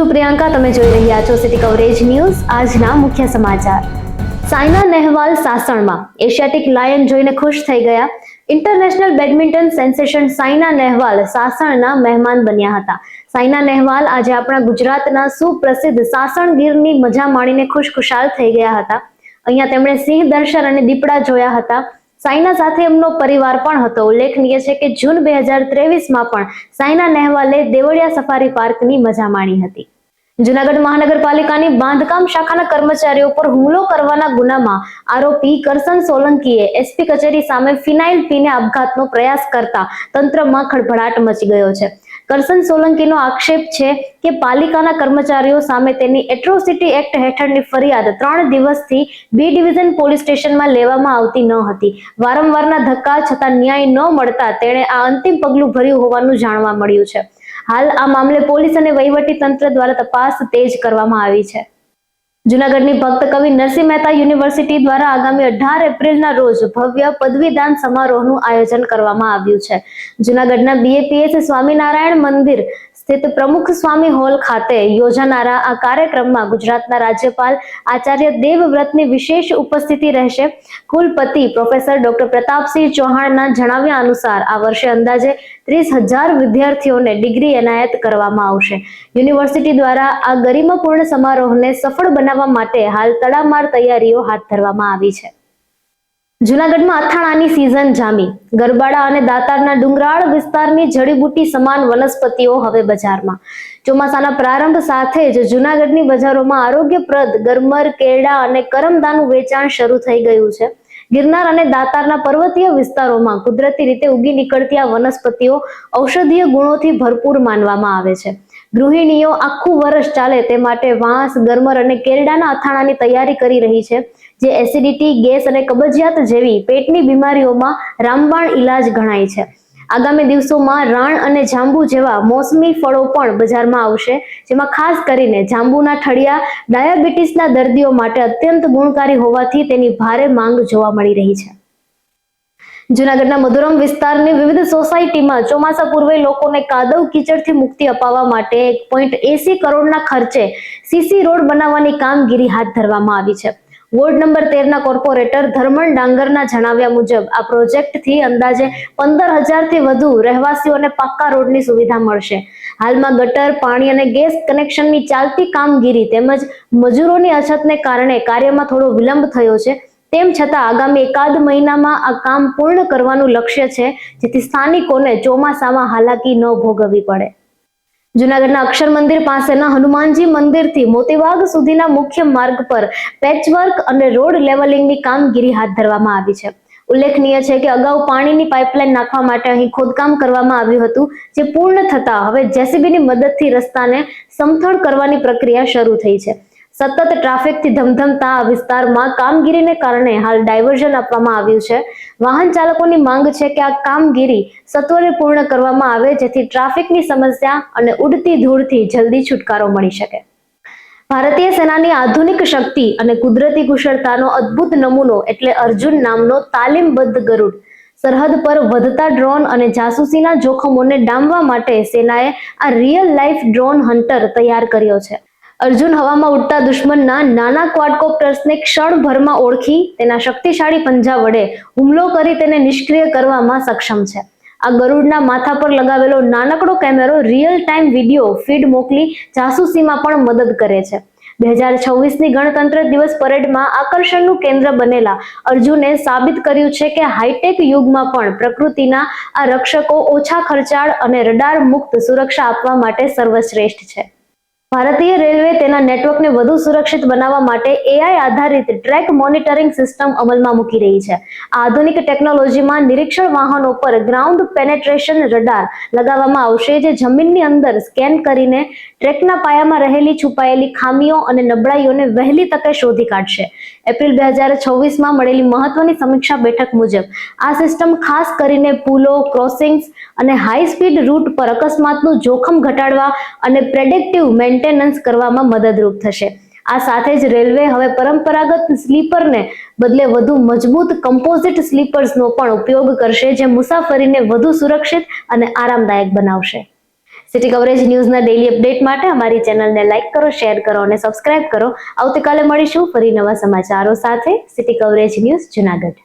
છું પ્રિયંકા, તમે જોઈ રહ્યા છો સિટી કવરેજ ન્યૂઝ। આજના મુખ્ય સમાચાર। સાયના નેહવાલ સાસણમાં એશિયાટિક લાયન જોઈને ખુશ થઈ ગયા। International badminton sensation Saina Nehwal સાસણના મહેમાન બન્યા હતા। સાયના નેહવાલ આજે આપણા ગુજરાતના સુપ્રસિદ્ધ સાસણ ગીરની મજા માણીને ખુશખુશાલ થઈ ગયા હતા। અહીંયા તેમણે સિંહ દર્શન અને દીપડા જોયા હતા। સાયના સાથે એમનો પરિવાર પણ હતો। ઉલ્લેખનીય છે કે જૂન 2023માં પણ સાયના નેહવાલે દેવળિયા સફારી પાર્કની મજા માણી હતી। જૂનાગઢ મહાનગરપાલિકાની બાંધકામ શાખાના કર્મચારીઓ પર હુમલો કરવાના ગુનામાં આરોપી કરસન સોલંકીએ એસપી કચેરી સામે ફિનાઇલ પીને આપઘાતનો પ્રયાસ કરતા તંત્રમાં ખળભળાટ મચી ગયો છે। કરસન સોલંકીનો આક્ષેપ છે કે પાલિકાના કર્મચારીઓ સામે તેની એટ્રોસિટી એક્ટ હેઠળની ફરિયાદ 3 દિવસથી બી ડિવિઝન પોલીસ સ્ટેશનમાં લેવામાં આવતી ન હતી। વારંવારના ધક્કા છતાં ન્યાય ન મળતા તેણે આ અંતિમ પગલું ભર્યું હોવાનું જાણવા મળ્યું છે। હાલ આ મામલે પોલીસ અને વહીવટી તંત્ર દ્વારા તપાસ તેજ કરવામાં આવી છે। જૂનાગઢની ભક્ત કવિ નરસિંહ મહેતા યુનિવર્સિટી દ્વારા આગામી 18 એપ્રિલના રોજ ભવ્ય પદવીદાન સમારોહનું આયોજન કરવામાં આવ્યું છે। જૂનાગઢના બીએપીએસ સ્વામિનારાયણ મંદિર સ્થિત પ્રમુખ સ્વામી હોલ ખાતે યોજાનારા આ કાર્યક્રમમાં ગુજરાતના રાજ્યપાલ આચાર્ય દેવવ્રતની વિશેષ ઉપસ્થિતિ રહેશે। કુલપતિ પ્રોફેસર ડોક્ટર પ્રતાપસિંહ ચૌહાણના જણાવ્યા અનુસાર આ વર્ષે અંદાજે 30,000 વિદ્યાર્થીઓને ડિગ્રી એનાયત કરવામાં આવશે। યુનિવર્સિટી દ્વારા આ ગરિમાપૂર્ણ સમારોહને સફળ બનાવવા માટે હાલ તડામાર તૈયારીઓ હાથ ધરવામાં આવી છે। જૂનાગઢમાં અથાણાની સિઝન જામી। ગરબાડા અને દાતારના ડુંગરાળ વિસ્તારની જડીબુટી સમાન વનસ્પતિઓ હવે બજારમાં। ચોમાસાના પ્રારંભ સાથે જ જૂનાગઢની બજારોમાં આરોગ્યપ્રદ ગરમર, કેળા અને કરમદાનું વેચાણ શરૂ થઈ ગયું છે। ગિરનાર અને દાતારના પર્વતીય વિસ્તારોમાં કુદરતી રીતે ઉગી નીકળતી આ વનસ્પતિઓ ઔષધીય ગુણોથી ભરપૂર માનવામાં આવે છે। ગૃહિણીઓ આખું વર્ષ ચાલે તે માટે વાંસ, ગરમર અને કેરડાના અથાણાની તૈયારી કરી રહી છે, જે એસિડિટી, ગેસ અને કબજિયાત જેવી પેટની બીમારીઓમાં રામબાણ ઈલાજ ગણાય છે। આગામી દિવસોમાં રાણ અને જાંબુ જેવા મોસમી ફળો પણ બજારમાં આવશે, જેમાં ખાસ કરીને જાંબુના ઠળિયા ડાયાબિટીસના દર્દીઓ માટે અત્યંત ગુણકારી હોવાથી તેની ભારે માંગ જોવા મળી રહી છે। જૂનાગઢના મધુરમ વિસ્તારની વિવિધ સોસાયટીમાં ચોમાસા પૂર્વે લોકોને કાદવ કીચડથી મુક્તિ અપાવવા માટે 1.80 કરોડના ખર્ચે સીસી રોડ બનાવવાની કામગીરી હાથ ધરવામાં આવી છે। વોર્ડ નંબર 13ના કોર્પોરેટર ધર્મણ ડાંગરના જણાવ્યા મુજબ આ પ્રોજેક્ટથી અંદાજે 15,000થી વધુ રહેવાસીઓને પાક્કા રોડની સુવિધા મળશે। હાલમાં ગટર, પાણી અને ગેસ કનેક્શનની ચાલતી કામગીરી તેમજ મજૂરોની અછતને કારણે કાર્યમાં થોડો વિલંબ થયો છે। તેમ છતાં આગામી એકાદ મહિનામાં આ કામ પૂર્ણ કરવાનું લક્ષ્ય છે, જેથી સ્થાનિકોને ચોમાસામાં હાલાકી ન ભોગવવી પડે। જૂનાગઢના અક્ષર મંદિર પાસેના હનુમાનજી મંદિરથી મોતીબાગ સુધીના મુખ્ય માર્ગ પર પેચવર્ક અને રોડ લેવલિંગની કામગીરી હાથ ધરવામાં આવી છે। ઉલ્લેખનીય છે કે અગાઉ પાણીની પાઇપલાઇન નાખવા માટે અહીં ખોદકામ કરવામાં આવ્યું હતું, જે પૂર્ણ થતા હવે જેસીબીની મદદથી રસ્તાને સમથળ કરવાની પ્રક્રિયા શરૂ થઈ છે। સતત ટ્રાફિકથી ધમધમતા આ વિસ્તારમાં કામગીરીને કારણે હાલ ડાયવર્ઝન આપવામાં આવ્યું છે। વાહન ચાલકોની માંગ છે કે આ કામગીરી સત્વરે પૂર્ણ કરવામાં આવે, જેથી ટ્રાફિકની સમસ્યા અને ઉડતી ધૂળથી જલ્દી છુટકારો મળી શકે। ભારતીય સેનાની આધુનિક શક્તિ અને કુદરતી કુશળતાનો અદ્ભુત નમૂનો એટલે અર્જુન નામનો તાલીમબદ્ધ ગરુડ। સરહદ પર વધતા ડ્રોન અને જાસૂસીના જોખમોને ડામવા માટે સેનાએ આ રિયલ લાઈફ ડ્રોન હન્ટર તૈયાર કર્યો છે। અર્જુન હવામાં ઉડતા દુશ્મનના નાના ક્વાડકોપ્ટર્સને ક્ષણભરમાં ઓળખી તેના શક્તિશાળી પંજા વડે હુમલો કરી તેને નિષ્ક્રિય કરવામાં સક્ષમ છે। આ ગરુડના માથા પર લગાવેલો નાનકડો કેમેરો રિયલ ટાઈમ વિડીયો ફીડ મોકલી જાસૂસીમાં પણ મદદ કરે છે। 2026ની ગણતંત્ર દિવસ પરેડમાં આકર્ષણનું કેન્દ્ર બનેલા અર્જુને સાબિત કર્યું છે કે હાઈટેક યુગમાં પણ પ્રકૃતિના આ રક્ષકો ઓછા ખર્ચાળ અને રડાર મુક્ત સુરક્ષા આપવા માટે સર્વશ્રેષ્ઠ છે। ભારતીય રેલવે તેના નેટવર્કને વધુ સુરક્ષિત બનાવવા માટે એઆઈ આધારિત ટ્રેક મોનિટરિંગ સિસ્ટમ અમલમાં મૂકી રહી છે। આ આધુનિક ટેકનોલોજીમાં નિરીક્ષણ વાહનો પર ગ્રાઉન્ડ પેનેટ્રેશન રડાર લગાવવામાં આવશે, જે જમીનની અંદર સ્કેન કરીને ટ્રેકના પાયામાં રહેલી છુપાયેલી ખામીઓ અને નબળાઈઓને વહેલી તકે શોધી કાઢશે। એપ્રિલ 2026માં મળેલી મહત્વની સમીક્ષા બેઠક મુજબ આ સિસ્ટમ ખાસ કરીને પુલો, ક્રોસિંગ્સ અને હાઈ સ્પીડ રૂટ પર અકસ્માતનું જોખમ ઘટાડવા અને પ્રેડિક્ટિવ મેન્ટેનન્સ કરવામાં મદદરૂપ થશે। આ સાથે જ રેલવે હવે પરંપરાગત સ્લીપરને બદલે વધુ મજબૂત કમ્પોઝિટ સ્લીપર્સનો પણ ઉપયોગ કરશે, જે મુસાફરીને વધુ સુરક્ષિત અને આરામદાયક બનાવશે। સિટી કવરેજ ન્યૂઝના ડેઇલી અપડેટ માટે અમારી ચેનલને લાઇક કરો, શેર કરો અને સબસ્ક્રાઇબ કરો. આવતીકાલે મળીશું ફરી નવા સમાચારો સાથે. City coverage news Junagadh.